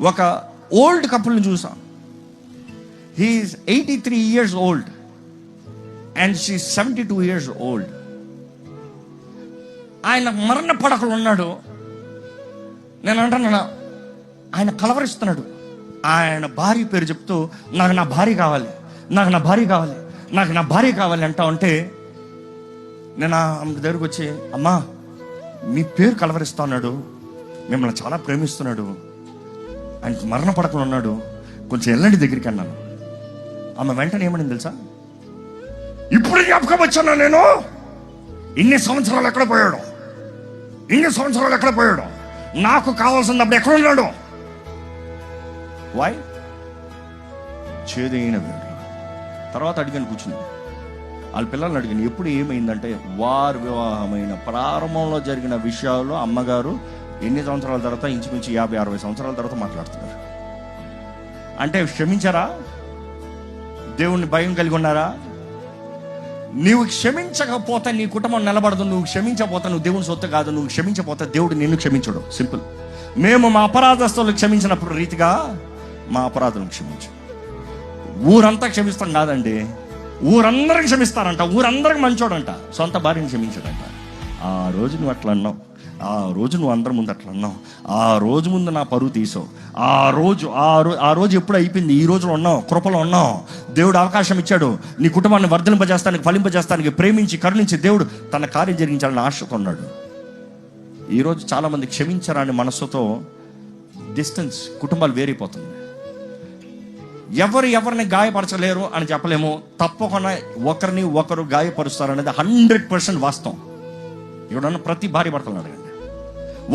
ఒక ఓల్డ్ కపుల్ని చూసాం. He is 83 years old and she 72 years old. ఆయన మరణ పడకలు ఉన్నాడు. నేను అంటున్నా, ఆయన కలవరిస్తున్నాడు. ఆయన భార్య పేరు చెప్తూ, నాకు నా భార్య కావాలి, నాకు నా భార్య కావాలి, నాకు నా భార్య కావాలి అంటా ఉంటే, నేను ఆమె దగ్గరకు వచ్చి, అమ్మా మీ పేరు కలవరిస్తా ఉన్నాడు, మిమ్మల్ని చాలా ప్రేమిస్తున్నాడు, ఆయనకు మరణ పడకలు ఉన్నాడు, కొంచెం వెళ్ళండి దగ్గరికి అన్నాను. ఆమె వెంటనే ఏమని తెలుసా, ఇప్పుడు జ్ఞాపకం వచ్చాను, నేను ఇన్ని సంవత్సరాలు ఎక్కడ పోయాడు, ఇన్ని సంవత్సరాలు ఎక్కడ పోయాడు, నాకు కావాల్సినప్పుడు ఎక్కడ ఉన్నాడు. వై? చేదైన వేడు. తర్వాత అడిగాను, కూర్చుని వాళ్ళ పిల్లల్ని అడిగాను, ఎప్పుడు ఏమైందంటే, వారు వివాహమైన ప్రారంభంలో జరిగిన విషయాలు అమ్మగారు ఎన్ని సంవత్సరాల తర్వాత, ఇంచుమించు 50-60 సంవత్సరాల తర్వాత మాట్లాడుతున్నారు. అంటే క్షమించారా? దేవుణ్ణి భయం కలిగి ఉన్నారా? నీవు క్షమించకపోతే నీ కుటుంబం నిలబడదు. నువ్వు క్షమించకపోతే నువ్వు దేవుని సొత్తు కాదు. నువ్వు క్షమించకపోతే దేవుడు నిన్ను క్షమించడు. సింపుల్. మేము మా అపరాధస్తులు క్షమించినప్పుడు రీతిగా మా అపరాధులను క్షమించు. ఊరంతా క్షమిస్తాం కాదండి, ఊరందరికి క్షమిస్తారంట, ఊరందరికి మంచోడంట, సొంత భార్యని క్షమించాడంట. ఆ రోజు నువ్వు అట్లా అన్నావు, ఆ రోజు నువ్వు అందరి ముందు అట్లా అన్నావు, ఆ రోజు ముందు నా పరువు తీసావు, ఆ రోజు ఎప్పుడు అయిపోయింది, ఈ రోజులో ఉన్నావు, కృపలో ఉన్నావు. దేవుడు అవకాశం ఇచ్చాడు, నీ కుటుంబాన్ని వర్ధలింపజేస్తానికి, ఫలింపజేస్తానికి, ప్రేమించి కరుణించి దేవుడు తన కార్యం జరిగించాలని ఆశతో ఉన్నాడు. ఈరోజు చాలామంది క్షమించరాని మనస్సుతో డిస్టెన్స్, కుటుంబాలు వేరైపోతుంది. ఎవరిని గాయపరచలేరు అని చెప్పలేము. తప్పకుండా ఒకరిని ఒకరు గాయపరుస్తారు అనేది 100% వాస్తవం. ఎవడన్నా ప్రతి భార్య భర్తలు అడగండి,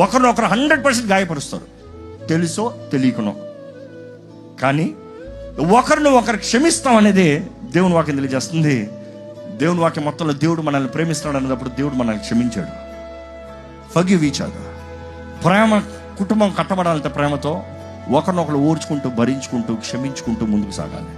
ఒకరినొకరు 100% గాయపరుస్తారు, తెలుసో తెలియకునో. కానీ ఒకరిని ఒకరు క్షమిస్తాం అనేది దేవుని వాక్యం తెలియజేస్తుంది. దేవుని వాక్యం మొత్తంలో దేవుడు మనల్ని ప్రేమిస్తున్నాడు అనేటప్పుడు దేవుడు మనల్ని క్షమించాడు. Forgive each other. ప్రేమ, కుటుంబం కట్టబడాలంటే ప్రేమతో ఒకరినొకరు ఓర్చుకుంటూ, భరించుకుంటూ, క్షమించుకుంటూ ముందుకు సాగాలి.